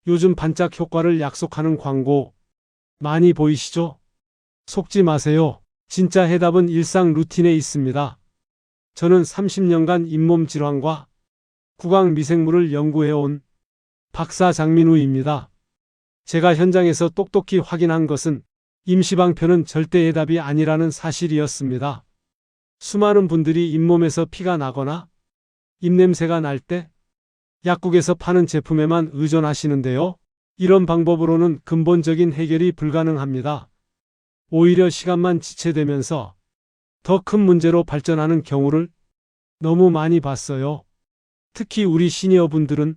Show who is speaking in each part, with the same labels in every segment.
Speaker 1: 요즘 반짝 효과를 약속하는 광고 많이 보이시죠? 속지 마세요. 진짜 해답은 일상 루틴에 있습니다. 저는 30년간 잇몸 질환과 구강 미생물을 연구해온 박사 장민우입니다. 제가 현장에서 똑똑히 확인한 것은 임시방편은 절대 해답이 아니라는 사실이었습니다. 수많은 분들이 잇몸에서 피가 나거나 입냄새가 날 때 약국에서 파는 제품에만 의존하시는데요. 이런 방법으로는 근본적인 해결이 불가능합니다. 오히려 시간만 지체되면서 더 큰 문제로 발전하는 경우를 너무 많이 봤어요. 특히 우리 시니어분들은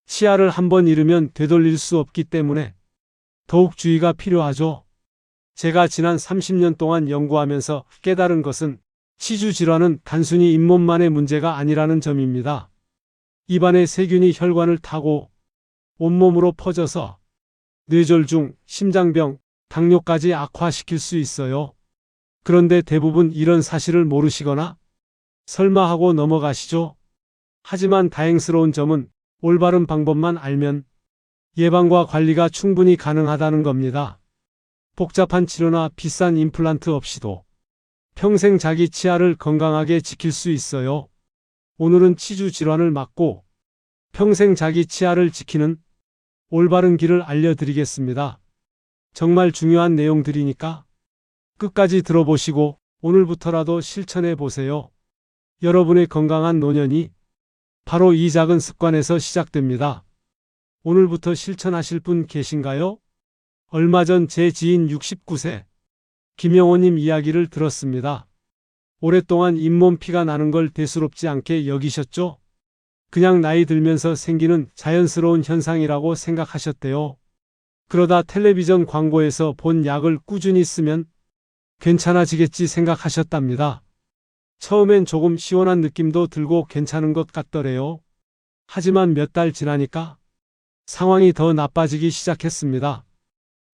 Speaker 1: 치아를 한번 잃으면 되돌릴 수 없기 때문에 더욱 주의가 필요하죠. 제가 지난 30년 동안 연구하면서 깨달은 것은 치주 질환은 단순히 잇몸만의 문제가 아니라는 점입니다. 입안의 세균이 혈관을 타고 온몸으로 퍼져서 뇌졸중, 심장병, 당뇨까지 악화시킬 수 있어요. 그런데 대부분 이런 사실을 모르시거나 설마 하고 넘어가시죠. 하지만 다행스러운 점은 올바른 방법만 알면 예방과 관리가 충분히 가능하다는 겁니다. 복잡한 치료나 비싼 임플란트 없이도 평생 자기 치아를 건강하게 지킬 수 있어요. 오늘은 치주 질환을 막고 평생 자기 치아를 지키는 올바른 길을 알려드리겠습니다. 정말 중요한 내용들이니까 끝까지 들어보시고 오늘부터라도 실천해 보세요. 여러분의 건강한 노년이 바로 이 작은 습관에서 시작됩니다. 오늘부터 실천하실 분 계신가요? 얼마 전 제 지인 69세 김영호님 이야기를 들었습니다. 오랫동안 잇몸 피가 나는 걸 대수롭지 않게 여기셨죠? 그냥 나이 들면서 생기는 자연스러운 현상이라고 생각하셨대요. 그러다 텔레비전 광고에서 본 약을 꾸준히 쓰면 괜찮아지겠지 생각하셨답니다. 처음엔 조금 시원한 느낌도 들고 괜찮은 것 같더래요. 하지만 몇 달 지나니까 상황이 더 나빠지기 시작했습니다.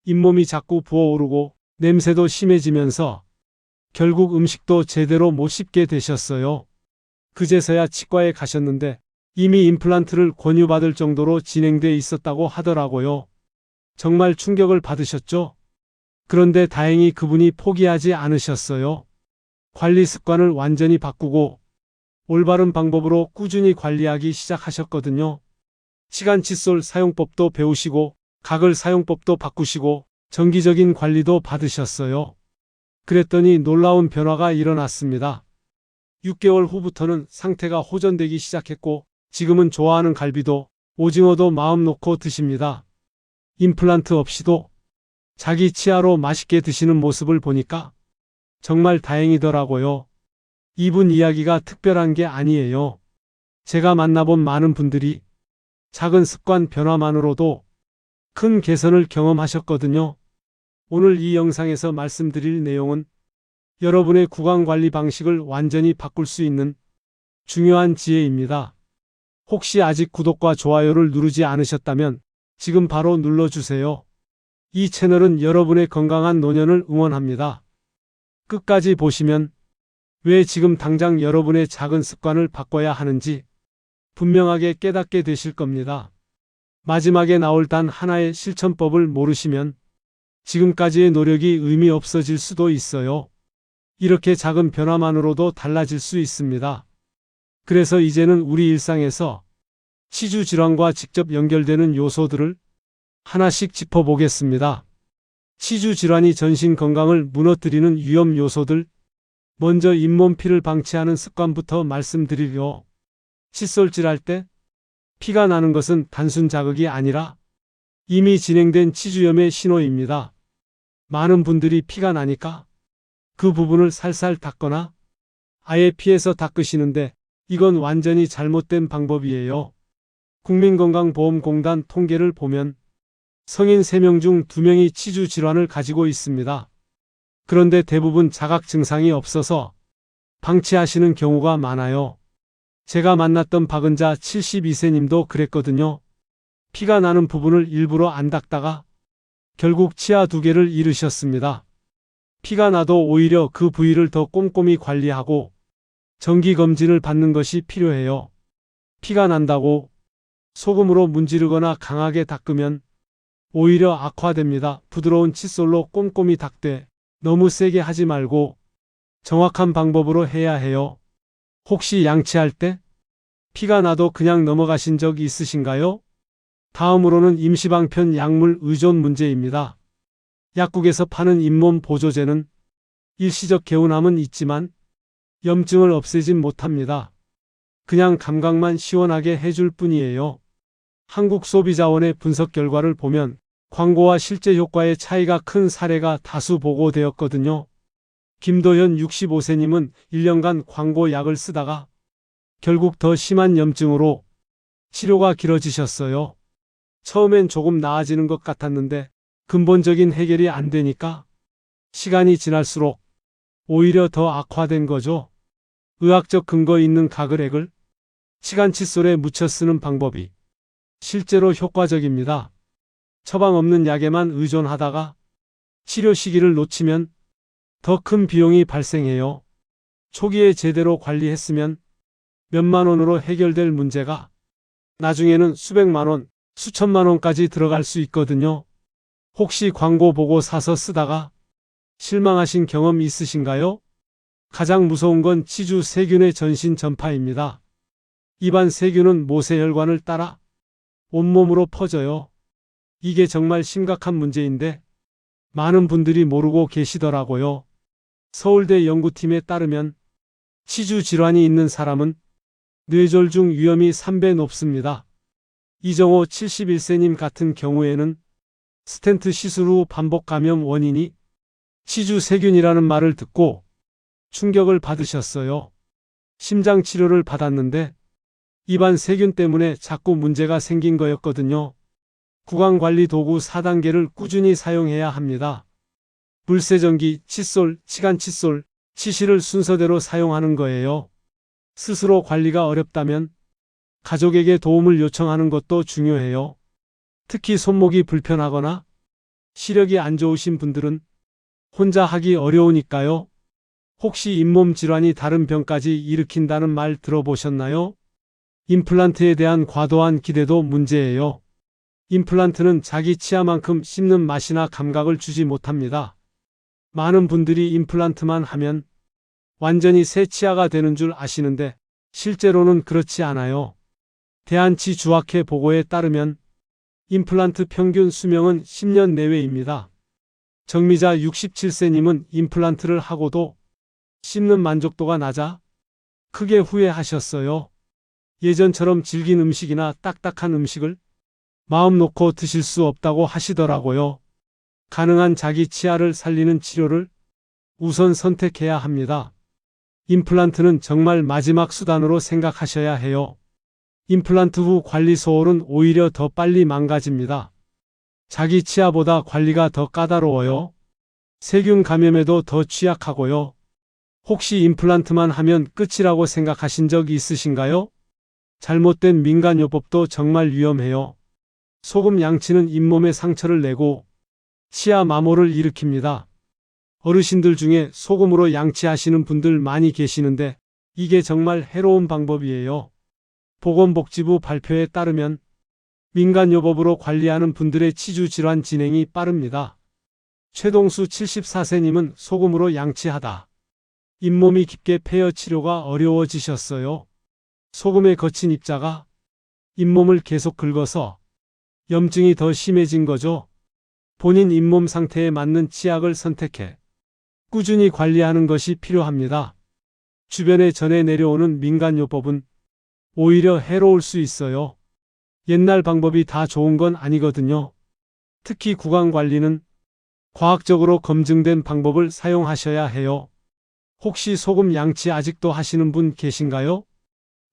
Speaker 1: 잇몸이 자꾸 부어오르고 냄새도 심해지면서 결국 음식도 제대로 못 씹게 되셨어요. 그제서야 치과에 가셨는데 이미 임플란트를 권유받을 정도로 진행돼 있었다고 하더라고요. 정말 충격을 받으셨죠? 그런데 다행히 그분이 포기하지 않으셨어요. 관리 습관을 완전히 바꾸고 올바른 방법으로 꾸준히 관리하기 시작하셨거든요. 시간 칫솔 사용법도 배우시고 각을 사용법도 바꾸시고 정기적인 관리도 받으셨어요. 그랬더니 놀라운 변화가 일어났습니다. 6개월 후부터는 상태가 호전되기 시작했고 지금은 좋아하는 갈비도 오징어도 마음 놓고 드십니다. 임플란트 없이도 자기 치아로 맛있게 드시는 모습을 보니까 정말 다행이더라고요. 이분 이야기가 특별한 게 아니에요. 제가 만나본 많은 분들이 작은 습관 변화만으로도 큰 개선을 경험하셨거든요. 오늘 이 영상에서 말씀드릴 내용은 여러분의 구강 관리 방식을 완전히 바꿀 수 있는 중요한 지혜입니다. 혹시 아직 구독과 좋아요를 누르지 않으셨다면 지금 바로 눌러주세요. 이 채널은 여러분의 건강한 노년을 응원합니다. 끝까지 보시면 왜 지금 당장 여러분의 작은 습관을 바꿔야 하는지 분명하게 깨닫게 되실 겁니다. 마지막에 나올 단 하나의 실천법을 모르시면 지금까지의 노력이 의미 없어질 수도 있어요. 이렇게 작은 변화만으로도 달라질 수 있습니다. 그래서 이제는 우리 일상에서 치주 질환과 직접 연결되는 요소들을 하나씩 짚어보겠습니다. 치주 질환이 전신 건강을 무너뜨리는 위험 요소들. 먼저 잇몸피를 방치하는 습관부터 말씀드리려. 칫솔질할 때 피가 나는 것은 단순 자극이 아니라 이미 진행된 치주염의 신호입니다. 많은 분들이 피가 나니까 그 부분을 살살 닦거나 아예 피해서 닦으시는데 이건 완전히 잘못된 방법이에요. 국민건강보험공단 통계를 보면 성인 3명 중 2명이 치주 질환을 가지고 있습니다. 그런데 대부분 자각 증상이 없어서 방치하시는 경우가 많아요. 제가 만났던 박은자 72세님도 그랬거든요. 피가 나는 부분을 일부러 안 닦다가 결국 치아 2개를 잃으셨습니다. 피가 나도 오히려 그 부위를 더 꼼꼼히 관리하고 정기검진을 받는 것이 필요해요. 피가 난다고 소금으로 문지르거나 강하게 닦으면 오히려 악화됩니다. 부드러운 칫솔로 꼼꼼히 닦되 너무 세게 하지 말고 정확한 방법으로 해야 해요. 혹시 양치할 때 피가 나도 그냥 넘어가신 적 있으신가요? 다음으로는 임시방편 약물 의존 문제입니다. 약국에서 파는 잇몸 보조제는 일시적 개운함은 있지만 염증을 없애진 못합니다. 그냥 감각만 시원하게 해줄 뿐이에요. 한국소비자원의 분석 결과를 보면 광고와 실제 효과의 차이가 큰 사례가 다수 보고되었거든요. 김도현 65세님은 1년간 광고 약을 쓰다가 결국 더 심한 염증으로 치료가 길어지셨어요. 처음엔 조금 나아지는 것 같았는데 근본적인 해결이 안 되니까 시간이 지날수록 오히려 더 악화된 거죠. 의학적 근거 있는 가글액을 치간 칫솔에 묻혀 쓰는 방법이 실제로 효과적입니다. 처방 없는 약에만 의존하다가 치료 시기를 놓치면 더 큰 비용이 발생해요. 초기에 제대로 관리했으면 몇만 원으로 해결될 문제가 나중에는 수백만 원, 수천만 원까지 들어갈 수 있거든요. 혹시 광고 보고 사서 쓰다가 실망하신 경험 있으신가요? 가장 무서운 건 치주 세균의 전신 전파입니다. 입안 세균은 모세혈관을 따라 온몸으로 퍼져요. 이게 정말 심각한 문제인데 많은 분들이 모르고 계시더라고요. 서울대 연구팀에 따르면 치주 질환이 있는 사람은 뇌졸중 위험이 3배 높습니다. 이정호 71세님 같은 경우에는 스텐트 시술 후 반복 감염 원인이 치주 세균이라는 말을 듣고 충격을 받으셨어요. 심장 치료를 받았는데 입안 세균 때문에 자꾸 문제가 생긴 거였거든요. 구강관리 도구 4단계를 꾸준히 사용해야 합니다. 물세정기, 칫솔, 치간 칫솔, 치실을 순서대로 사용하는 거예요. 스스로 관리가 어렵다면 가족에게 도움을 요청하는 것도 중요해요. 특히 손목이 불편하거나 시력이 안 좋으신 분들은 혼자 하기 어려우니까요. 혹시 잇몸 질환이 다른 병까지 일으킨다는 말 들어보셨나요? 임플란트에 대한 과도한 기대도 문제예요. 임플란트는 자기 치아만큼 씹는 맛이나 감각을 주지 못합니다. 많은 분들이 임플란트만 하면 완전히 새 치아가 되는 줄 아시는데 실제로는 그렇지 않아요. 대한치주학회 보고에 따르면 임플란트 평균 수명은 10년 내외입니다. 정미자 67세님은 임플란트를 하고도 씹는 만족도가 낮아 크게 후회하셨어요. 예전처럼 질긴 음식이나 딱딱한 음식을 마음 놓고 드실 수 없다고 하시더라고요. 가능한 자기 치아를 살리는 치료를 우선 선택해야 합니다. 임플란트는 정말 마지막 수단으로 생각하셔야 해요. 임플란트 후 관리 소홀은 오히려 더 빨리 망가집니다. 자기 치아보다 관리가 더 까다로워요. 세균 감염에도 더 취약하고요. 혹시 임플란트만 하면 끝이라고 생각하신 적 있으신가요? 잘못된 민간요법도 정말 위험해요. 소금 양치는 잇몸에 상처를 내고 치아 마모를 일으킵니다. 어르신들 중에 소금으로 양치하시는 분들 많이 계시는데 이게 정말 해로운 방법이에요. 보건복지부 발표에 따르면 민간요법으로 관리하는 분들의 치주 질환 진행이 빠릅니다. 최동수 74세님은 소금으로 양치하다 잇몸이 깊게 패여 치료가 어려워지셨어요. 소금에 거친 입자가 잇몸을 계속 긁어서 염증이 더 심해진 거죠. 본인 잇몸 상태에 맞는 치약을 선택해 꾸준히 관리하는 것이 필요합니다. 주변에 전해 내려오는 민간요법은 오히려 해로울 수 있어요. 옛날 방법이 다 좋은 건 아니거든요. 특히 구강관리는 과학적으로 검증된 방법을 사용하셔야 해요. 혹시 소금 양치 아직도 하시는 분 계신가요?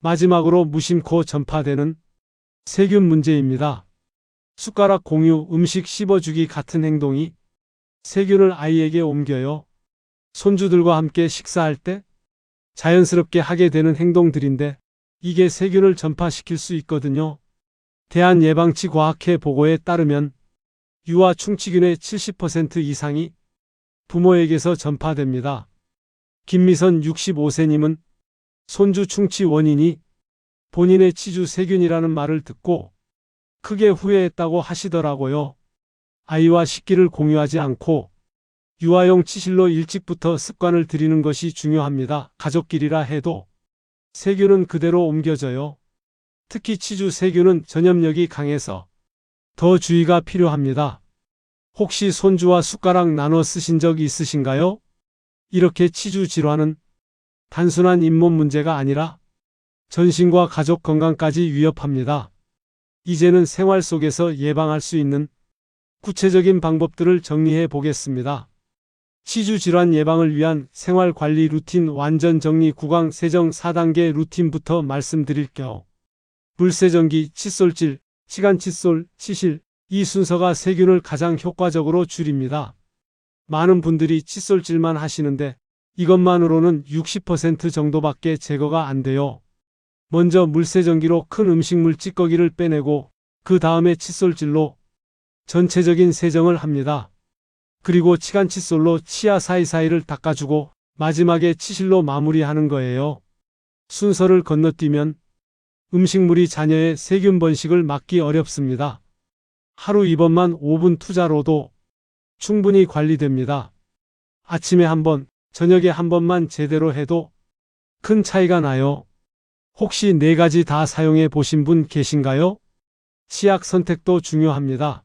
Speaker 1: 마지막으로 무심코 전파되는 세균 문제입니다. 숟가락 공유, 음식 씹어주기 같은 행동이 세균을 아이에게 옮겨요. 손주들과 함께 식사할 때 자연스럽게 하게 되는 행동들인데 이게 세균을 전파시킬 수 있거든요. 대한예방치과학회 보고에 따르면 유아 충치균의 70% 이상이 부모에게서 전파됩니다. 김미선 65세님은 손주 충치 원인이 본인의 치주 세균이라는 말을 듣고 크게 후회했다고 하시더라고요. 아이와 식기를 공유하지 않고 유아용 치실로 일찍부터 습관을 들이는 것이 중요합니다. 가족끼리라 해도 세균은 그대로 옮겨져요. 특히 치주 세균은 전염력이 강해서 더 주의가 필요합니다. 혹시 손주와 숟가락 나눠 쓰신 적 있으신가요? 이렇게 치주 질환은 단순한 잇몸 문제가 아니라 전신과 가족 건강까지 위협합니다. 이제는 생활 속에서 예방할 수 있는 구체적인 방법들을 정리해 보겠습니다. 치주 질환 예방을 위한 생활 관리 루틴 완전 정리 구강 세정 4단계 루틴부터 말씀드릴게요. 물세정기, 칫솔질, 시간 칫솔, 치실, 이 순서가 세균을 가장 효과적으로 줄입니다. 많은 분들이 칫솔질만 하시는데 이것만으로는 60% 정도밖에 제거가 안 돼요. 먼저 물세정기로 큰 음식물 찌꺼기를 빼내고 그 다음에 칫솔질로 전체적인 세정을 합니다. 그리고 치간 칫솔로 치아 사이사이를 닦아주고 마지막에 치실로 마무리하는 거예요. 순서를 건너뛰면 음식물이 자녀의 세균 번식을 막기 어렵습니다. 하루 이번만 5분 투자로도 충분히 관리됩니다. 아침에 한 번, 저녁에 한 번만 제대로 해도 큰 차이가 나요. 혹시 4가지 다 사용해 보신 분 계신가요? 치약 선택도 중요합니다.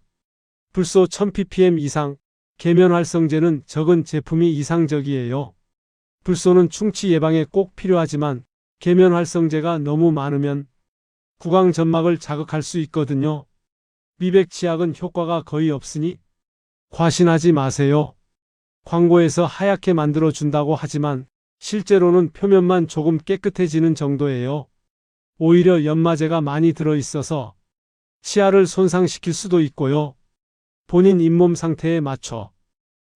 Speaker 1: 불소 1000ppm 이상, 계면활성제는 적은 제품이 이상적이에요. 불소는 충치 예방에 꼭 필요하지만 계면활성제가 너무 많으면 구강 점막을 자극할 수 있거든요. 미백 치약은 효과가 거의 없으니 과신하지 마세요. 광고에서 하얗게 만들어 준다고 하지만 실제로는 표면만 조금 깨끗해지는 정도예요. 오히려 연마제가 많이 들어있어서 치아를 손상시킬 수도 있고요. 본인 잇몸 상태에 맞춰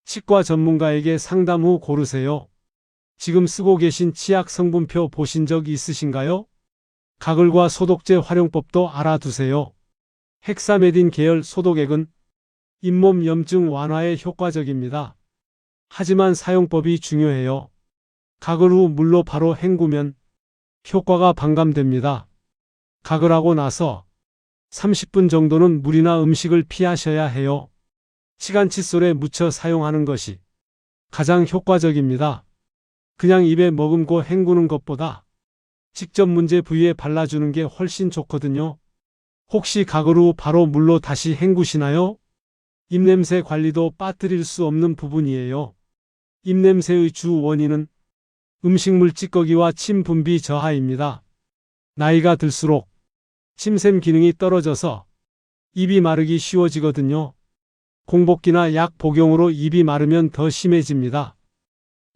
Speaker 1: 치과 전문가에게 상담 후 고르세요. 지금 쓰고 계신 치약 성분표 보신 적 있으신가요? 가글과 소독제 활용법도 알아두세요. 헥사메딘 계열 소독액은 잇몸 염증 완화에 효과적입니다. 하지만 사용법이 중요해요. 가글 후 물로 바로 헹구면 효과가 반감됩니다. 가글하고 나서 30분 정도는 물이나 음식을 피하셔야 해요. 치간 칫솔에 묻혀 사용하는 것이 가장 효과적입니다. 그냥 입에 머금고 헹구는 것보다 직접 문제 부위에 발라주는 게 훨씬 좋거든요. 혹시 가글 후 바로 물로 다시 헹구시나요? 입냄새 관리도 빠뜨릴 수 없는 부분이에요. 입냄새의 주 원인은 음식물 찌꺼기와 침 분비 저하입니다. 나이가 들수록 침샘 기능이 떨어져서 입이 마르기 쉬워지거든요. 공복기나 약 복용으로 입이 마르면 더 심해집니다.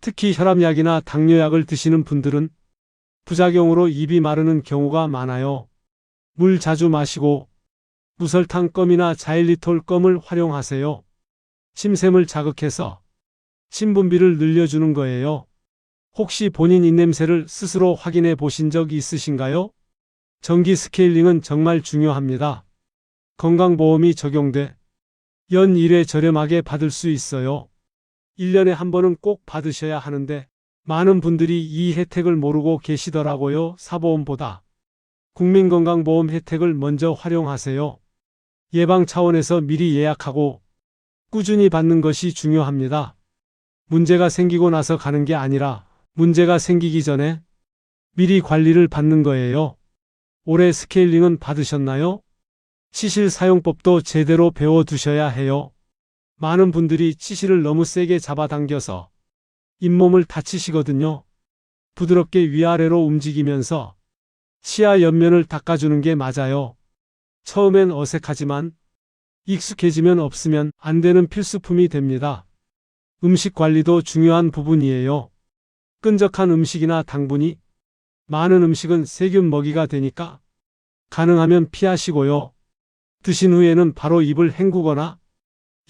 Speaker 1: 특히 혈압약이나 당뇨약을 드시는 분들은 부작용으로 입이 마르는 경우가 많아요. 물 자주 마시고 무설탕 껌이나 자일리톨 껌을 활용하세요. 침샘을 자극해서 침 분비를 늘려주는 거예요. 혹시 본인 입냄새를 스스로 확인해 보신 적 있으신가요? 정기 스케일링은 정말 중요합니다. 건강보험이 적용돼 연 1회 저렴하게 받을 수 있어요. 1년에 한 번은 꼭 받으셔야 하는데 많은 분들이 이 혜택을 모르고 계시더라고요. 사보험보다 국민건강보험 혜택을 먼저 활용하세요. 예방 차원에서 미리 예약하고 꾸준히 받는 것이 중요합니다. 문제가 생기고 나서 가는 게 아니라 문제가 생기기 전에 미리 관리를 받는 거예요. 올해 스케일링은 받으셨나요? 치실 사용법도 제대로 배워두셔야 해요. 많은 분들이 치실을 너무 세게 잡아당겨서 잇몸을 다치시거든요. 부드럽게 위아래로 움직이면서 치아 옆면을 닦아주는 게 맞아요. 처음엔 어색하지만 익숙해지면 없으면 안 되는 필수품이 됩니다. 음식 관리도 중요한 부분이에요. 끈적한 음식이나 당분이 많은 음식은 세균 먹이가 되니까 가능하면 피하시고요. 드신 후에는 바로 입을 헹구거나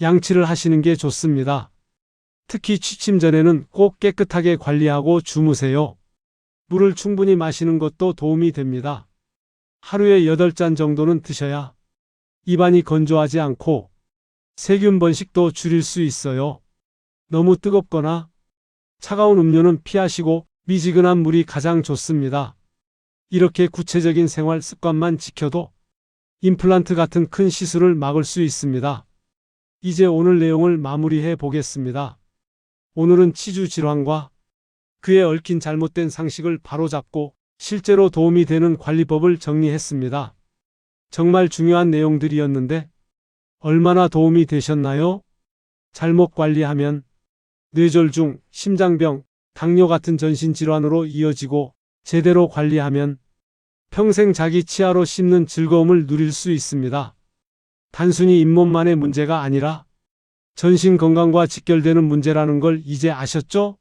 Speaker 1: 양치를 하시는 게 좋습니다. 특히 취침 전에는 꼭 깨끗하게 관리하고 주무세요. 물을 충분히 마시는 것도 도움이 됩니다. 하루에 8잔 정도는 드셔야 입안이 건조하지 않고 세균 번식도 줄일 수 있어요. 너무 뜨겁거나 차가운 음료는 피하시고 미지근한 물이 가장 좋습니다. 이렇게 구체적인 생활 습관만 지켜도 임플란트 같은 큰 시술을 막을 수 있습니다. 이제 오늘 내용을 마무리해 보겠습니다. 오늘은 치주 질환과 그에 얽힌 잘못된 상식을 바로잡고 실제로 도움이 되는 관리법을 정리했습니다. 정말 중요한 내용들이었는데 얼마나 도움이 되셨나요? 잘못 관리하면 뇌졸중, 심장병, 당뇨 같은 전신질환으로 이어지고 제대로 관리하면 평생 자기 치아로 씹는 즐거움을 누릴 수 있습니다. 단순히 잇몸만의 문제가 아니라 전신 건강과 직결되는 문제라는 걸 이제 아셨죠?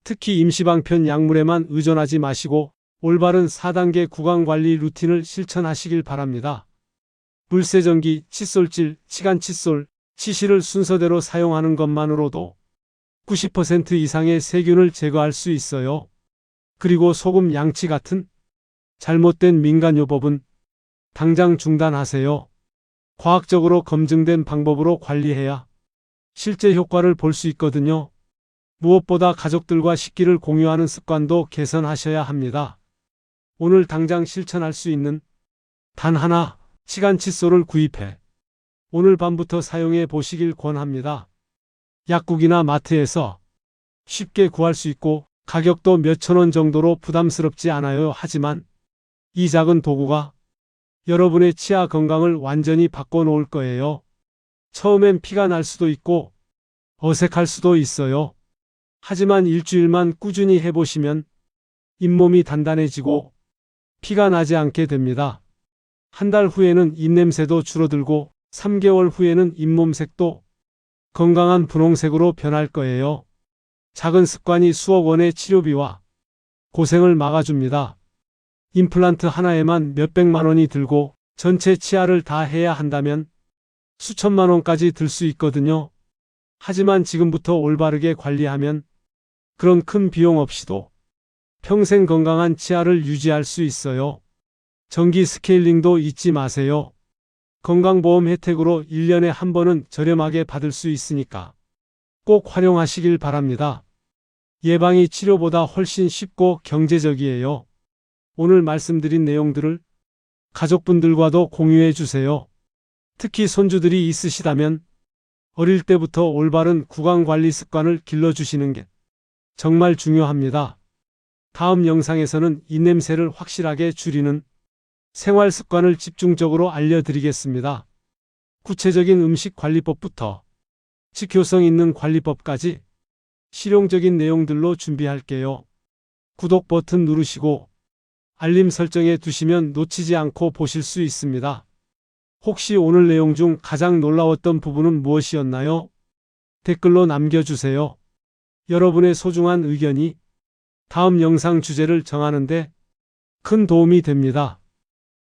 Speaker 1: 특히 임시방편 약물에만 의존하지 마시고 올바른 4단계 구강관리 루틴을 실천하시길 바랍니다. 물세정기, 칫솔질, 치간칫솔, 치실을 순서대로 사용하는 것만으로도 90% 이상의 세균을 제거할 수 있어요. 그리고 소금 양치 같은 잘못된 민간요법은 당장 중단하세요. 과학적으로 검증된 방법으로 관리해야 실제 효과를 볼 수 있거든요. 무엇보다 가족들과 식기를 공유하는 습관도 개선하셔야 합니다. 오늘 당장 실천할 수 있는 단 하나, 치간 칫솔을 구입해 오늘 밤부터 사용해 보시길 권합니다. 약국이나 마트에서 쉽게 구할 수 있고 가격도 몇천 원 정도로 부담스럽지 않아요. 하지만 이 작은 도구가 여러분의 치아 건강을 완전히 바꿔놓을 거예요. 처음엔 피가 날 수도 있고 어색할 수도 있어요. 하지만 일주일만 꾸준히 해보시면 잇몸이 단단해지고 피가 나지 않게 됩니다. 한 달 후에는 입냄새도 줄어들고 3개월 후에는 잇몸색도 건강한 분홍색으로 변할 거예요. 작은 습관이 수억 원의 치료비와 고생을 막아줍니다. 임플란트 하나에만 몇백만 원이 들고 전체 치아를 다 해야 한다면 수천만 원까지 들 수 있거든요. 하지만 지금부터 올바르게 관리하면 그런 큰 비용 없이도 평생 건강한 치아를 유지할 수 있어요. 정기 스케일링도 잊지 마세요. 건강보험 혜택으로 1년에 한 번은 저렴하게 받을 수 있으니까 꼭 활용하시길 바랍니다. 예방이 치료보다 훨씬 쉽고 경제적이에요. 오늘 말씀드린 내용들을 가족분들과도 공유해 주세요. 특히 손주들이 있으시다면 어릴 때부터 올바른 구강관리 습관을 길러주시는 게 정말 중요합니다. 다음 영상에서는 입냄새를 확실하게 줄이는 생활 습관을 집중적으로 알려드리겠습니다. 구체적인 음식 관리법부터 직효성 있는 관리법까지 실용적인 내용들로 준비할게요. 구독 버튼 누르시고 알림 설정해 두시면 놓치지 않고 보실 수 있습니다. 혹시 오늘 내용 중 가장 놀라웠던 부분은 무엇이었나요? 댓글로 남겨주세요. 여러분의 소중한 의견이 다음 영상 주제를 정하는 데 큰 도움이 됩니다.